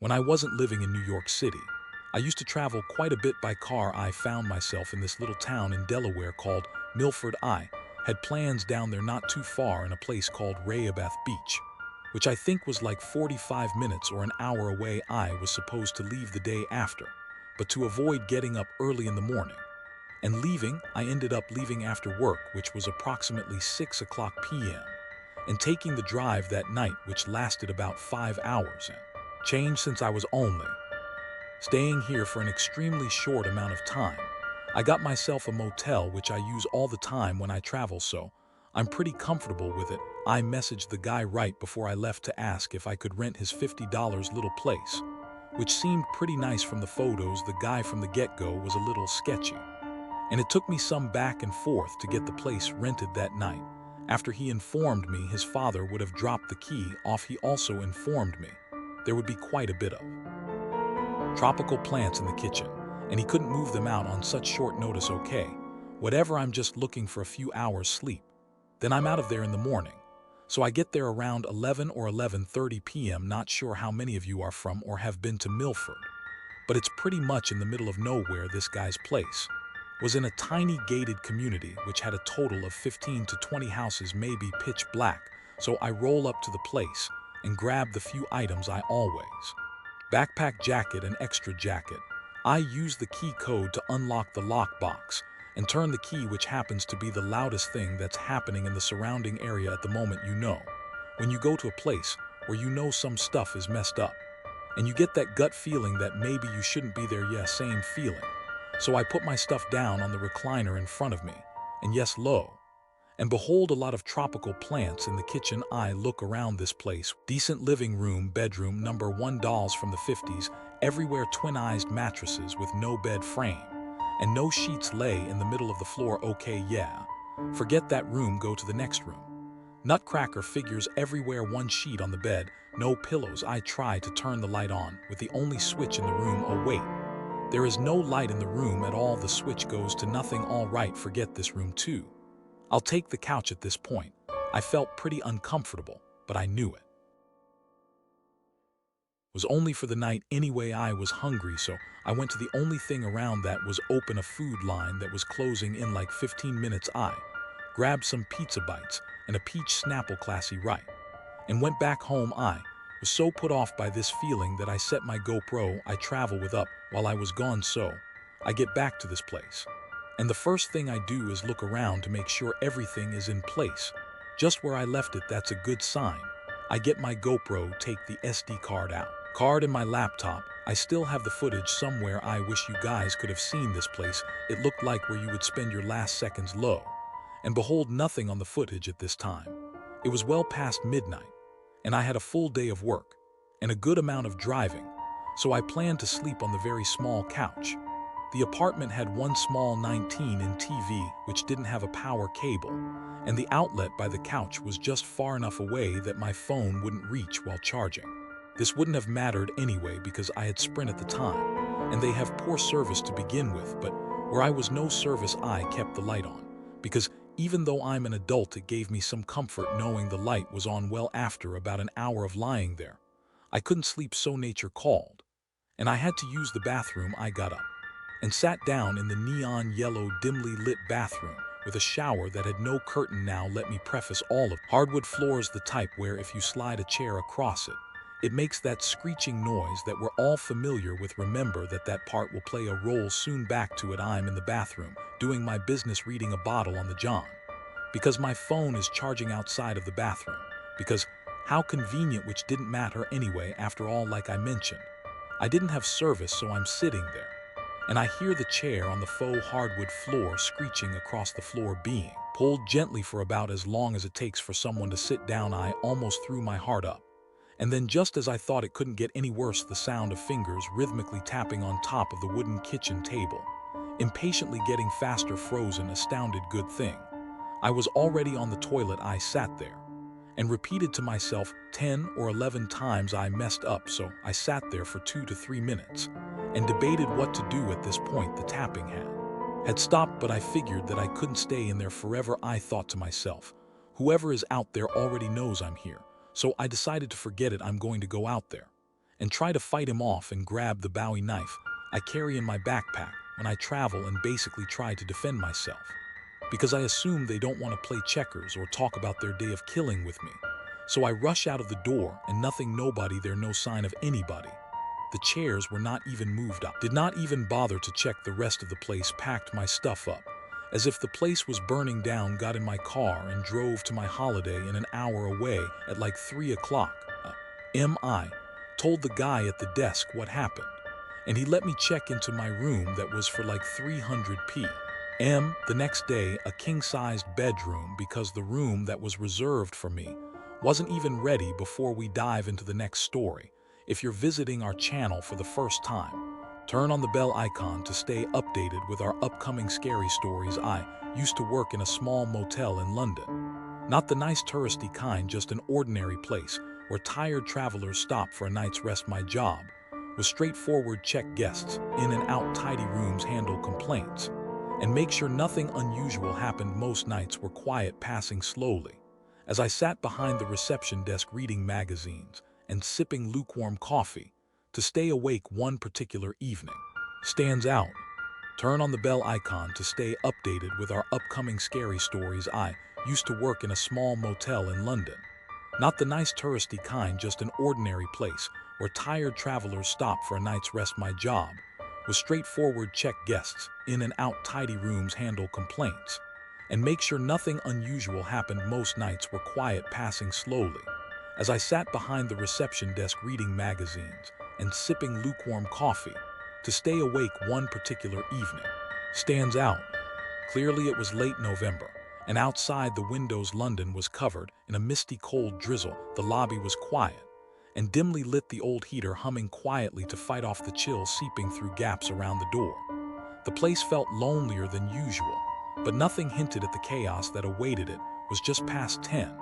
When I wasn't living in New York City, I used to travel quite a bit by car. I found myself in this little town in Delaware called Milford. I had plans down there not too far in a place called Rehoboth Beach, which I think was like 45 minutes or an hour away. I was supposed to leave the day after, but to avoid getting up early in the morning and leaving, I ended up leaving after work, which was approximately 6 o'clock p.m., and taking the drive that night, which lasted about 5 hours and change since I was only staying here for an extremely short amount of time. I got myself a motel, which I use all the time when I travel, so I'm pretty comfortable with it. I messaged the guy right before I left to ask if I could rent his $50 little place, which seemed pretty nice from the photos. The guy from the get-go was a little sketchy, and it took me some back and forth to get the place rented that night. After he informed me his father would have dropped the key off, he also informed me there would be quite a bit of tropical plants in the kitchen, and he couldn't move them out on such short notice. Okay, whatever, I'm just looking for a few hours sleep. Then I'm out of there in the morning. So I get there around 11 or 11:30 p.m. Not sure how many of you are from or have been to Milford, but it's pretty much in the middle of nowhere. This guy's place was in a tiny gated community which had a total of 15 to 20 houses, maybe pitch black. So I roll up to the place and grab the few items I always backpack, jacket, and extra jacket. I use the key code to unlock the lockbox and turn the key, which happens to be the loudest thing that's happening in the surrounding area at the moment. You know, when you go to a place where you know some stuff is messed up, and you get that gut feeling that maybe you shouldn't be there. Yeah, same feeling. So I put my stuff down on the recliner in front of me, and yes, lo and behold, a lot of tropical plants in the kitchen. I look around this place. Decent living room, bedroom number one, dolls from the 50s, everywhere, twin-ized mattresses with no bed frame, and no sheets lay in the middle of the floor. Okay, yeah, forget that room, go to the next room. Nutcracker figures everywhere, one sheet on the bed, no pillows. I try to turn the light on with the only switch in the room. Oh wait, there is no light in the room at all. The switch goes to nothing. All right, forget this room too. I'll take the couch at this point. I felt pretty uncomfortable, but I knew it was only for the night anyway. I was hungry, so I went to the only thing around that was open, a food line that was closing in like 15 minutes. I grabbed some pizza bites and a peach Snapple, classy, right, and went back home. I was so put off by this feeling that I set my GoPro I travel with up while I was gone. So I get back to this place, and the first thing I do is look around to make sure everything is in place, just where I left it. That's a good sign. I get my GoPro, take the SD card out. Card in my laptop. I still have the footage somewhere. I wish you guys could have seen this place. It looked like where you would spend your last seconds. Lo and behold, nothing on the footage at this time. It was well past midnight, and I had a full day of work and a good amount of driving, so I planned to sleep on the very small couch. The apartment had one small 19-inch TV, which didn't have a power cable, and the outlet by the couch was just far enough away that my phone wouldn't reach while charging. This wouldn't have mattered anyway because I had Sprint at the time, and they have poor service to begin with, but where I was no service, I kept the light on, because even though I'm an adult, it gave me some comfort knowing the light was on. Well, after about an hour of lying there, I couldn't sleep, so nature called, and I had to use the bathroom. I got up and sat down in the neon yellow, dimly lit bathroom with a shower that had no curtain. Now let me preface all of hardwood floors, the type where if you slide a chair across it, it makes that screeching noise that we're all familiar with. Remember that part will play a role soon. Back to it. I'm in the bathroom doing my business, reading a bottle on the John, because my phone is charging outside of the bathroom, because how convenient, which didn't matter anyway. After all, like I mentioned, I didn't have service, so I'm sitting there and I hear the chair on the faux hardwood floor screeching across the floor, being pulled gently for about as long as it takes for someone to sit down. I almost threw my heart up. And then, just as I thought it couldn't get any worse, the sound of fingers rhythmically tapping on top of the wooden kitchen table, impatiently getting faster, frozen, astounded. Good thing I was already on the toilet. I sat there and repeated to myself 10 or 11 times I messed up, so I sat there for 2 to 3 minutes and debated what to do. At this point, the tapping had stopped, but I figured that I couldn't stay in there forever. I thought to myself, whoever is out there already knows I'm here, so I decided to forget it. I'm going to go out there and try to fight him off and grab the Bowie knife I carry in my backpack when I travel and basically try to defend myself. Because I assume they don't want to play checkers or talk about their day of killing with me. So I rush out of the door and nothing, nobody there, no sign of anybody. The chairs were not even moved up. Did not even bother to check the rest of the place, packed my stuff up. As if the place was burning down, got in my car and drove to my holiday in an hour away at like 3 o'clock. I told the guy at the desk what happened, and he let me check into my room that was for like 300 p.m. The next day, a king-sized bedroom, because the room that was reserved for me wasn't even ready. Before we dive into the next story, if you're visiting our channel for the first time, turn on the bell icon to stay updated with our upcoming scary stories. I used to work in a small motel in London. Not the nice touristy kind, just an ordinary place where tired travelers stop for a night's rest. My job was straightforward: check guests in and out, tidy rooms, handle complaints, and make sure nothing unusual happened. Most nights were quiet, passing slowly as I sat behind the reception desk reading magazines and sipping lukewarm coffee to stay awake. One particular evening stands out. Turn on the bell icon to stay updated with our upcoming scary stories. I used to work in a small motel in London. Not the nice touristy kind, just an ordinary place where tired travelers stop for a night's rest. My job was straightforward: check guests in and out, tidy rooms, handle complaints, and make sure nothing unusual happened. Most nights were quiet, passing slowly as I sat behind the reception desk reading magazines and sipping lukewarm coffee to stay awake. One particular evening stands out. Clearly it was late November, and outside the windows London was covered in a misty cold drizzle. The lobby was quiet and dimly lit, the old heater humming quietly to fight off the chill seeping through gaps around the door. The place felt lonelier than usual, but nothing hinted at the chaos that awaited. It was just past 10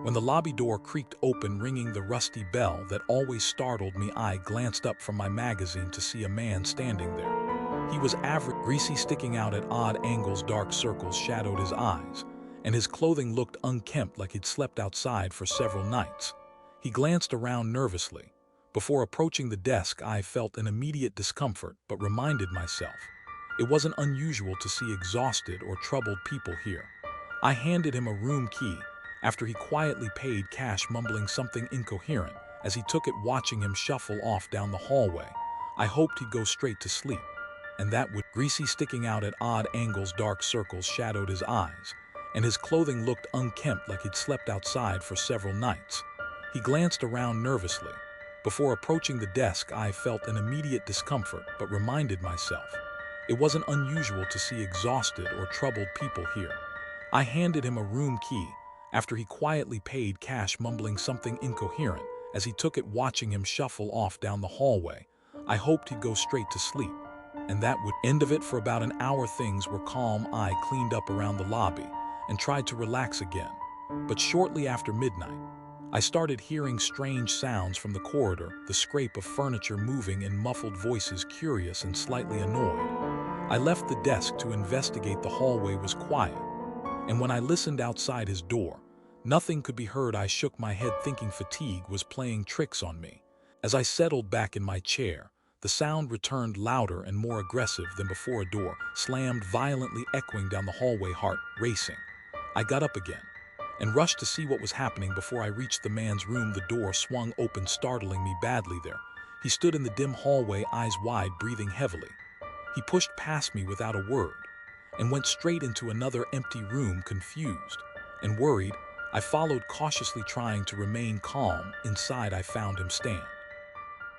when the lobby door creaked open, ringing the rusty bell that always startled me. I glanced up from my magazine to see a man standing there. He was average, greasy, sticking out at odd angles, dark circles shadowed his eyes, and his clothing looked unkempt, like he'd slept outside for several nights. He glanced around nervously. Before approaching the desk, I felt an immediate discomfort, but reminded myself it wasn't unusual to see exhausted or troubled people here. I handed him a room key after he quietly paid cash, mumbling something incoherent as he took it, watching him shuffle off down the hallway. I hoped he'd go straight to sleep, and that would. Greasy, sticking out at odd angles, dark circles shadowed his eyes, and his clothing looked unkempt, like he'd slept outside for several nights. He glanced around nervously. Before approaching the desk, I felt an immediate discomfort, but reminded myself it wasn't unusual to see exhausted or troubled people here. I handed him a room key after he quietly paid cash, mumbling something incoherent as he took it, watching him shuffle off down the hallway. I hoped he'd go straight to sleep, and that would end of it. For about an hour things were calm. I cleaned up around the lobby and tried to relax again, but shortly after midnight, I started hearing strange sounds from the corridor, the scrape of furniture moving in muffled voices. Curious and slightly annoyed, I left the desk to investigate. The hallway was quiet, and when I listened outside his door, nothing could be heard. I shook my head, thinking fatigue was playing tricks on me. As I settled back in my chair, the sound returned, louder and more aggressive than before. A door slammed violently, echoing down the hallway, heart racing. I got up again and rushed to see what was happening. Before I reached the man's room, the door swung open, startling me badly. There he stood in the dim hallway, eyes wide, breathing heavily. He pushed past me without a word and went straight into another empty room. Confused and worried, I followed cautiously, trying to remain calm. Inside, I found him stand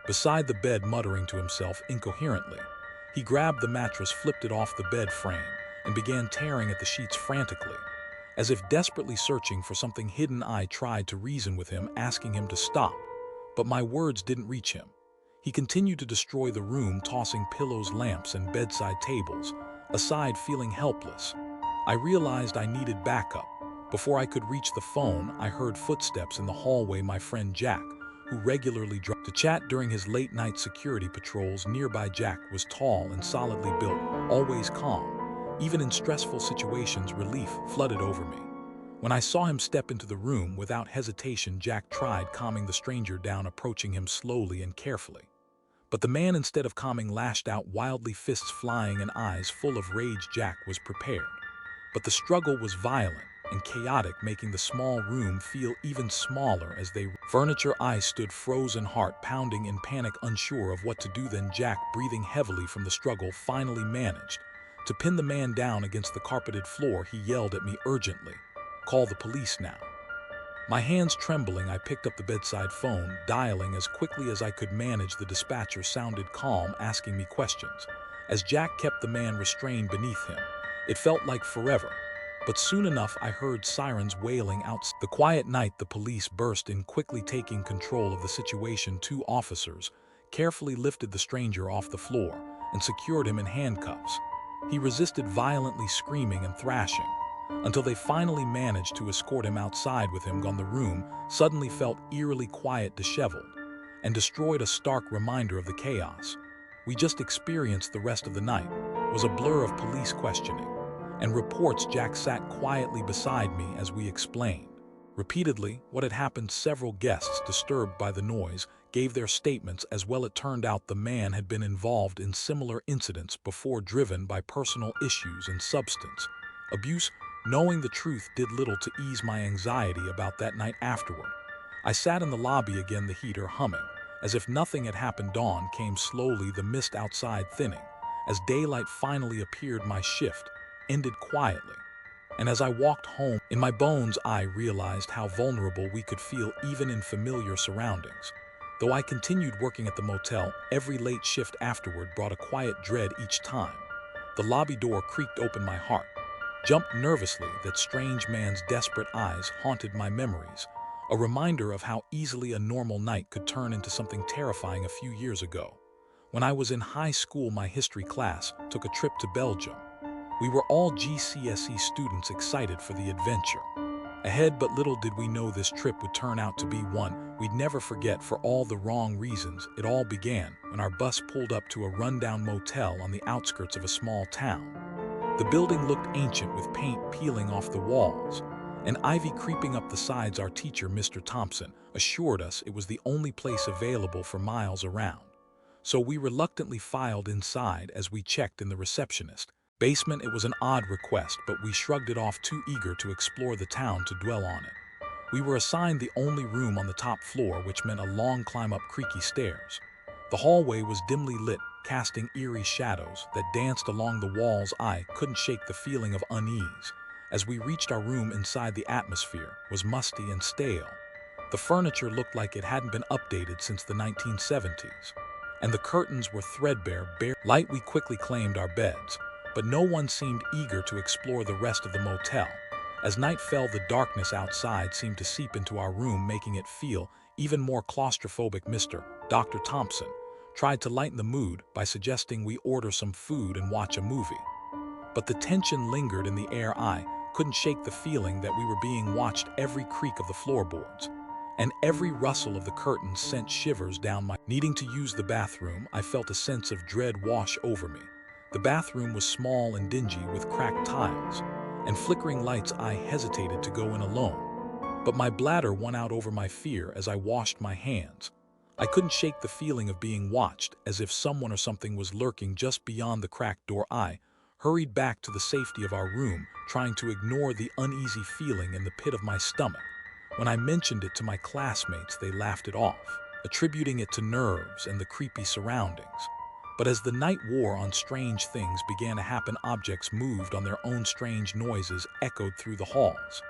beside the bed, muttering to himself incoherently. He grabbed the mattress, flipped it off the bed frame, and began tearing at the sheets frantically, as if desperately searching for something hidden. I tried to reason with him, asking him to stop, but my words didn't reach him. He continued to destroy the room, tossing pillows, lamps, and bedside tables aside, feeling helpless. I realized I needed backup. Before I could reach the phone, I heard footsteps in the hallway. My friend Jack, who regularly drove to chat during his late-night security patrols nearby. Jack was tall and solidly built, always calm. Even in stressful situations, relief flooded over me. When I saw him step into the room, without hesitation, Jack tried calming the stranger down, approaching him slowly and carefully. But the man, instead of calming, lashed out wildly, fists flying and eyes full of rage. Jack was prepared. But the struggle was violent and chaotic, making the small room feel even smaller as they furniture. I stood frozen, heart pounding in panic, unsure of what to do. Then Jack, breathing heavily from the struggle, finally managed to pin the man down against the carpeted floor. He yelled at me urgently, "Call the police now." My hands trembling, I picked up the bedside phone, dialing as quickly as I could manage. The dispatcher sounded calm, asking me questions, as Jack kept the man restrained beneath him. It felt like forever, but soon enough I heard sirens wailing out. The quiet night, the police burst in, quickly taking control of the situation. Two officers carefully lifted the stranger off the floor and secured him in handcuffs. He resisted violently, screaming and thrashing, until they finally managed to escort him outside with him gone. The room suddenly felt eerily quiet, disheveled, and destroyed, a stark reminder of the chaos we just experienced. The rest of the night was a blur of police questioning and reports. Jack sat quietly beside me as we explained repeatedly what had happened. Several guests, disturbed by the noise, gave their statements as well. It turned out the man had been involved in similar incidents before, driven by personal issues and substance abuse. Knowing the truth did little to ease my anxiety about that night. Afterward, I sat in the lobby again, the heater humming, as if nothing had happened. Dawn came slowly, the mist outside thinning. As daylight finally appeared, my shift ended quietly. And as I walked home, in my bones I realized how vulnerable we could feel even in familiar surroundings. Though I continued working at the motel, every late shift afterward brought a quiet dread each time the lobby door creaked open. My heart jumped nervously. That strange man's desperate eyes haunted my memories, a reminder of how easily a normal night could turn into something terrifying. A few years ago, when I was in high school, my history class took a trip to Belgium. We were all GCSE students, excited for the adventure ahead, but little did we know this trip would turn out to be one we'd never forget for all the wrong reasons. It all began when our bus pulled up to a rundown motel on the outskirts of a small town. The building looked ancient, with paint peeling off the walls and ivy creeping up the sides. Our teacher, Mr. Thompson, assured us it was the only place available for miles around. So we reluctantly filed inside. As we checked in the receptionist basement, it was an odd request, but we shrugged it off, too eager to explore the town to dwell on it. We were assigned the only room on the top floor, which meant a long climb up creaky stairs. The hallway was dimly lit, casting eerie shadows that danced along the walls. I couldn't shake the feeling of unease. As we reached our room, inside, the atmosphere was musty and stale. The furniture looked like it hadn't been updated since the 1970s, and the curtains were threadbare. Bare light. We quickly claimed our beds, but no one seemed eager to explore the rest of the motel. As night fell, the darkness outside seemed to seep into our room, making it feel even more claustrophobic. Dr. Thompson tried to lighten the mood by suggesting we order some food and watch a movie. But the tension lingered in the air. I couldn't shake the feeling that we were being watched. Every creak of the floorboards and every rustle of the curtains sent shivers down my. Needing to use the bathroom, I felt a sense of dread wash over me. The bathroom was small and dingy, with cracked tiles and flickering lights. I hesitated to go in alone, but my bladder won out over my fear as I washed my hands. I couldn't shake the feeling of being watched, as if someone or something was lurking just beyond the cracked door. I hurried back to the safety of our room, trying to ignore the uneasy feeling in the pit of my stomach. When I mentioned it to my classmates, they laughed it off, attributing it to nerves and the creepy surroundings. But as the night wore on, strange things began to happen. Objects moved on their own, strange noises echoed through the halls,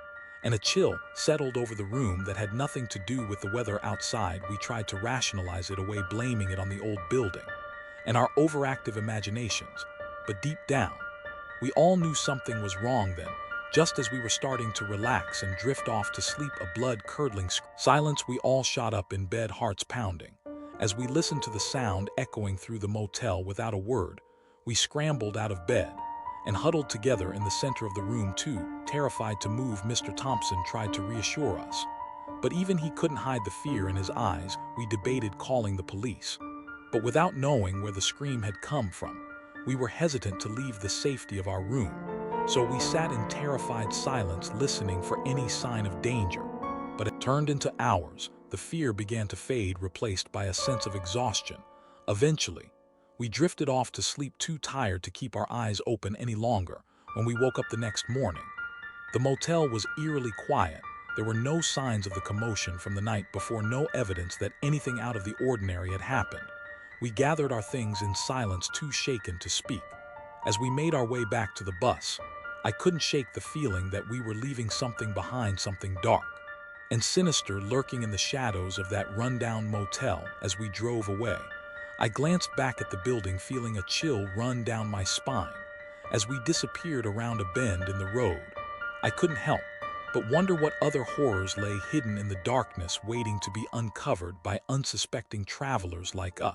and a chill settled over the room that had nothing to do with the weather outside. We tried to rationalize it away, blaming it on the old building and our overactive imaginations. But deep down, we all knew something was wrong. Then, just as we were starting to relax and drift off to sleep, a blood-curdling silence. We all shot up in bed, hearts pounding, as we listened to the sound echoing through the motel. Without a word, we scrambled out of bed and huddled together in the center of the room, too terrified to move. Mr. Thompson tried to reassure us, but even he couldn't hide the fear in his eyes. We debated calling the police, but without knowing where the scream had come from, we were hesitant to leave the safety of our room. So we sat in terrified silence listening for any sign of danger. But it turned into hours. The fear began to fade, replaced by a sense of exhaustion. Eventually, we drifted off to sleep, too tired to keep our eyes open any longer. When we woke up the next morning, the motel was eerily quiet. There were no signs of the commotion from the night before, no evidence that anything out of the ordinary had happened. We gathered our things in silence, too shaken to speak. As we made our way back to the bus, I couldn't shake the feeling that we were leaving something behind, something dark and sinister lurking in the shadows of that rundown motel. As we drove away, I glanced back at the building, feeling a chill run down my spine. As we disappeared around a bend in the road, I couldn't help but wonder what other horrors lay hidden in the darkness, waiting to be uncovered by unsuspecting travelers like us.